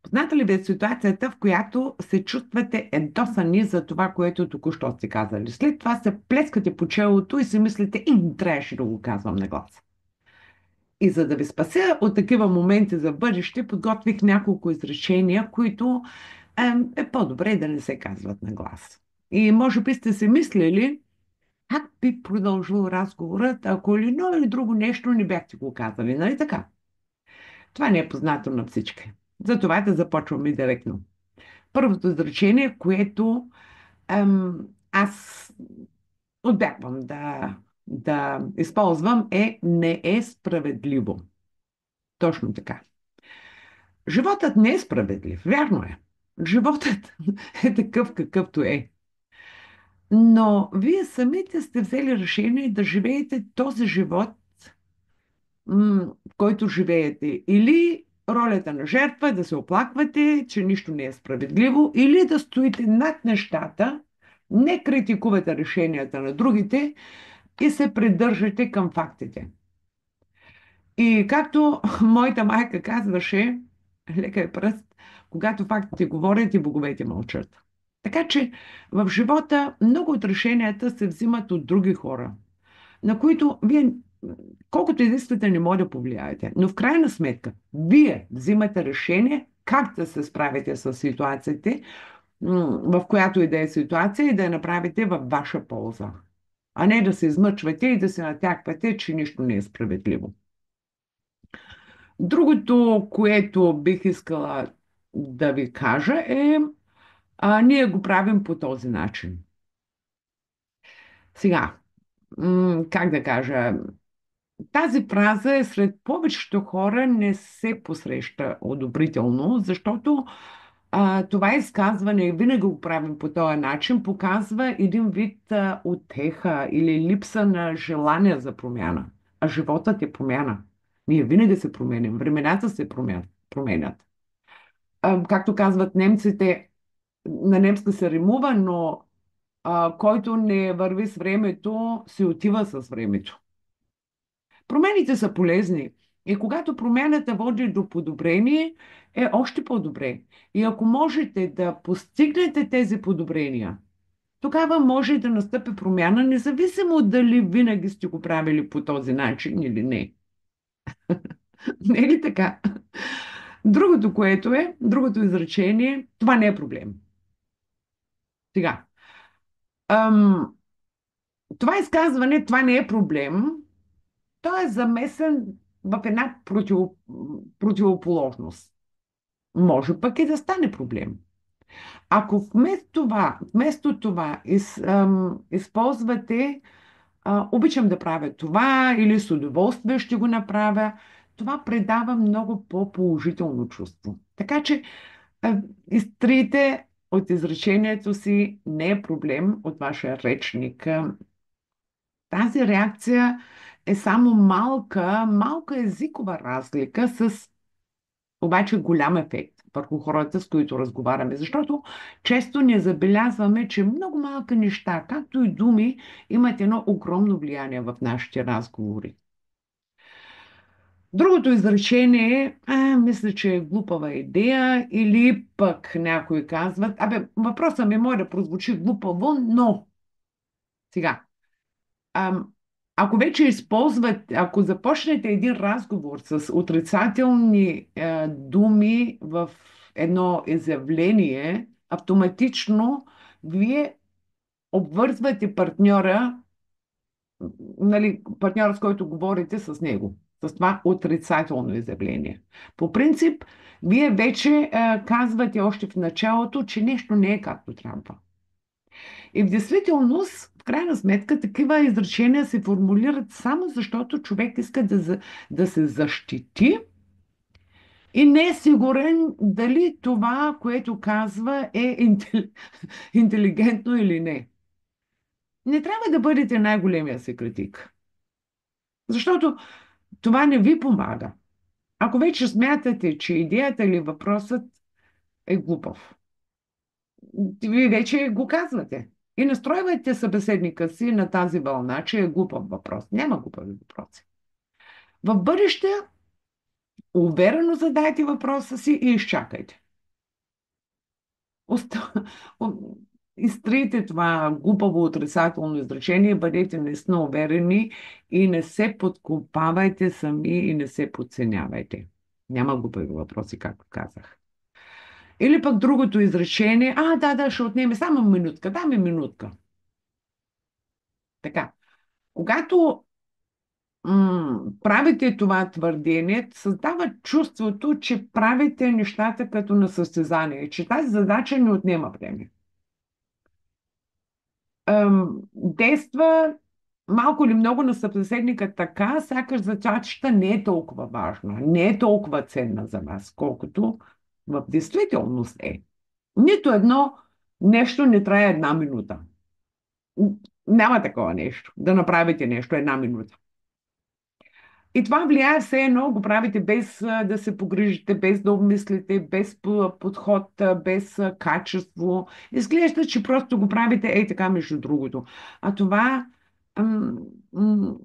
Позната ли ви е ситуацията, в която се чувствате ядосани за това, което току-що сте казали? След това се плескате по челото и си мислите, и трябваше да го казвам на глас. И за да ви спася от такива моменти за бъдеще, подготвих няколко изречения, които по-добре да не се казват на глас. И може би сте си мислили, как би продължил разговорът, ако ли едно или друго нещо не бяхте го казали, нали така? Това не е познато на всички. Затова да започваме директно. Първото изречение, което аз отбягвам да използвам, е не е справедливо. Точно така. Животът не е справедлив, вярно е. Животът е такъв какъвто е. Но вие самите сте взели решение да живеете този живот, в който живеете. Или ролята на жертва, да се оплаквате, че нищо не е справедливо, или да стоите над нещата, не критикувате решенията на другите и се придържате към фактите. И както моята майка казваше, лека е пръст, когато фактите говорят и боговете мълчат. Така че в живота много от решенията се взимат от други хора, на които вие, колкото изисквате, не може да повлияете. Но в крайна сметка, вие взимате решение как да се справите с ситуациите, в която и да е ситуация, и да я направите във ваша полза. А не да се измъчвате и да се натяквате, че нищо не е справедливо. Другото, което бих искала да ви кажа е, ние го правим по този начин. Сега, как да кажа, тази фраза е сред повечето хора не се посреща одобрително, защото това изказване, винаги го правим по този начин, показва един вид утеха или липса на желание за промяна. А животът е промяна. Ние винаги се променим, времената се променят. Както казват немците, на немска се римува, но който не върви с времето, се отива с времето. Промените са полезни. И когато промяната води до подобрение, е още по-добре. И ако можете да постигнете тези подобрения, тогава може да настъпи промяна, независимо дали винаги сте го правили по този начин или не. Не е ли така? Другото изречение, това не е проблем. Сега, ам, това изказване, това не е проблем, той е замесен в една противоположност. Може пък и да стане проблем. Ако вместо това използвате обичам да правя това или с удоволствие ще го направя, това предава много по-положително чувство. Така че изтрите от изречението си не е проблем от вашия речник. Тази реакция е само малка езикова разлика с обаче голям ефект върху хората, с които разговаряме. Защото често не забелязваме, че много малки неща, както и думи, имат едно огромно влияние в нашите разговори. Другото изречение е, мисля, че е глупава идея, или пък някои казват, въпросът ми може да прозвучи глупаво, но сега, ам, ако вече ако започнете един разговор с отрицателни думи в едно изявление, автоматично вие обвързвате партньора, нали, партньора, с който говорите с него, с това отрицателно изявление. По принцип, вие вече казвате още в началото, че нещо не е както трябва. И в действителност, в крайна сметка, такива изречения се формулират само защото човек иска да се защити и не е сигурен дали това, което казва, е интелигентно или не. Не трябва да бъдете най-големия си критик, защото това не ви помага. Ако вече смятате, че идеята или въпросът е глупав, вие вече го казвате. И настройвайте събеседника си на тази вълна, че е глупав въпрос. Няма глупави въпроси. В бъдеще уверено задайте въпроса си и изчакайте. Оста... о- Изтрийте това глупаво отрицателно изречение, бъдете наистина уверени и не се подкопавайте сами и не се подценявайте. Няма глупави въпроси, както казах. Или пък другото изречение, да, ще отнеме само минутка, дай ми минутка. Така, когато правите това твърдение, създава чувството, че правите нещата като на състезание, че тази задача не отнема време. Действа малко или много на събеседника така, сякаш задачата не е толкова важна, не е толкова ценна за вас, колкото в действителност е. Нито едно нещо не трае една минута. Няма такова нещо, да направите нещо една минута. И това влияе все едно, го правите без да се погрижите, без да обмислите, без подход, без качество. Изглежда, че просто го правите ей така между другото. А това ам, м,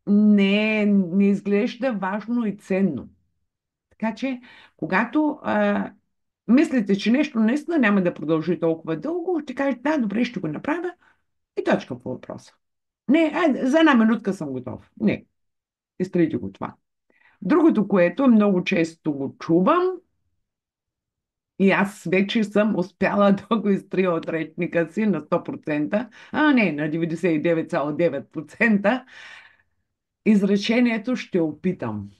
не изглежда важно и ценно. Така че, когато мислите, че нещо наистина няма да продължи толкова дълго, ще кажете, да, добре, ще го направя и точка по въпроса. Не, за една минутка съм готов. Не, изтрите го това. Другото, което много често го чувам, и аз вече съм успяла да го изтрия от речника си на 100%, не, на 99,9%, изречението ще опитам.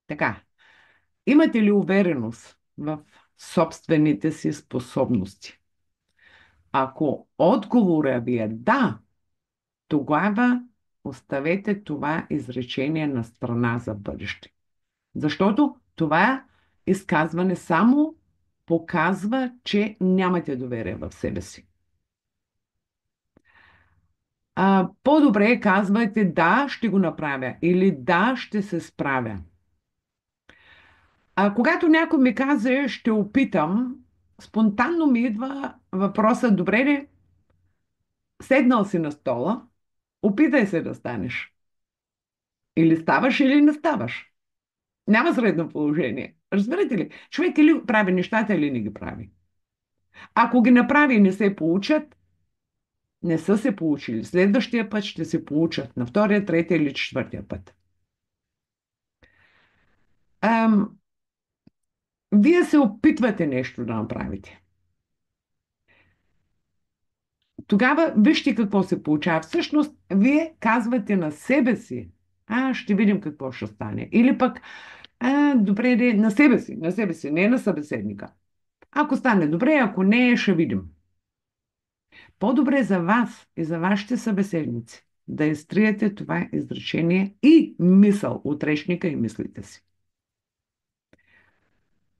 Така, имате ли увереност в собствените си способности? Ако отговорът ви е да, тогава оставете това изречение на страна за бъдеще. Защото това изказване само показва, че нямате доверие в себе си. По-добре казвайте да, ще го направя или да, ще се справя. Когато някой ми каза, ще опитам, спонтанно ми идва въпроса, добре ли, седнал си на стола, опитай се да станеш. Или ставаш, или не ставаш. Няма средно положение. Разбирате ли? Човек или прави нещата, или не ги прави. Ако ги направи и не се получат, не са се получили. Следващия път ще се получат. На втория, третия или четвъртия път. Ам, Вие се опитвате нещо да направите. Тогава вижте какво се получава. Всъщност, вие казвате на себе си, ще видим какво ще стане. Или пък, добре, на себе си, не на събеседника. Ако стане добре, ако не, ще видим. По-добре за вас и за вашите събеседници да изтриете това изречение и мисъл от речника и мислите си.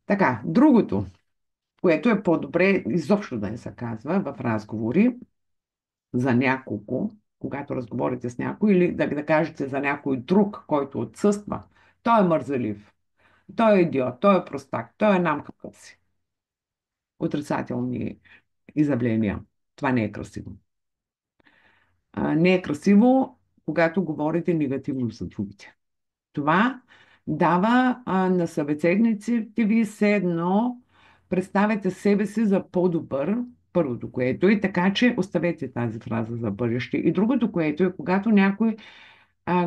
Така, другото, което е по-добре изобщо да не се казва в разговори за няколко, когато разговорите с някой, или да кажете за някой друг, който отсъства. Той е мързелив, той е идиот, той е простак, той е намкакъв си. Отрицателни изявления. Това не е красиво. Не е красиво, когато говорите негативно за другите. Това дава на събеседниците ви все едно представете себе си за по-добър, първото което е, така че оставете тази фраза за бъдеще. И другото което е, когато някой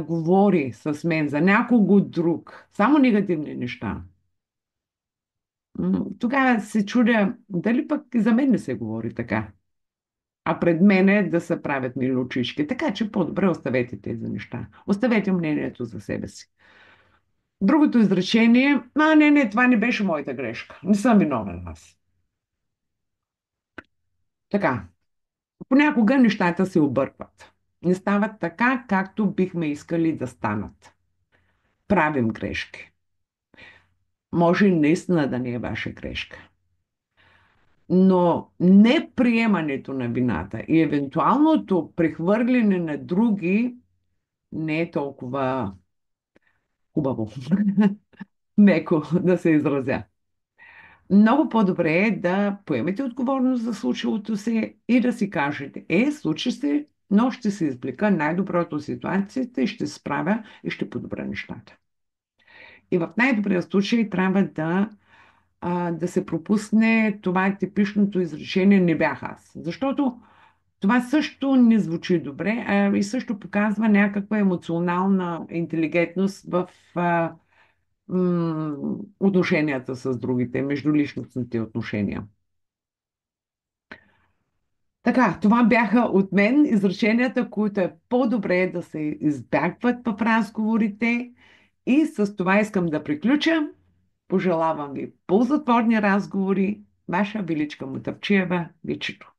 говори с мен за някого друг, само негативни неща, тогава се чудя дали пък и за мен не се говори така, а пред мене да се правят милочички. Така че по-добре оставете тези неща. Оставете мнението за себе си. Другото изречение, не, това не беше моята грешка. Не съм виновен аз. Така, понякога нещата се объркват. Не стават така, както бихме искали да станат. Правим грешки. Може и наистина да не е ваша грешка. Но неприемането на вината и евентуалното прехвърляне на други не е толкова хубаво. Меко да се изразя. Много по-добре е да поемете отговорност за случилото се и да си кажете, случи се, но ще се извлека най-доброто от ситуацията и ще се справя и ще подобря нещата. И в най-добрия случай трябва да да се пропусне това е типичното изречение "не бях аз". Защото това също не звучи добре, и също показва някаква емоционална интелигентност в отношенията с другите, междуличностните отношения. Така, това бяха от мен изреченията, които е по-добре да се избягват в разговорите. И с това искам да приключа. Пожелавам ви ползотворни разговори. Ваша Величка Мутавчиева, Вичето.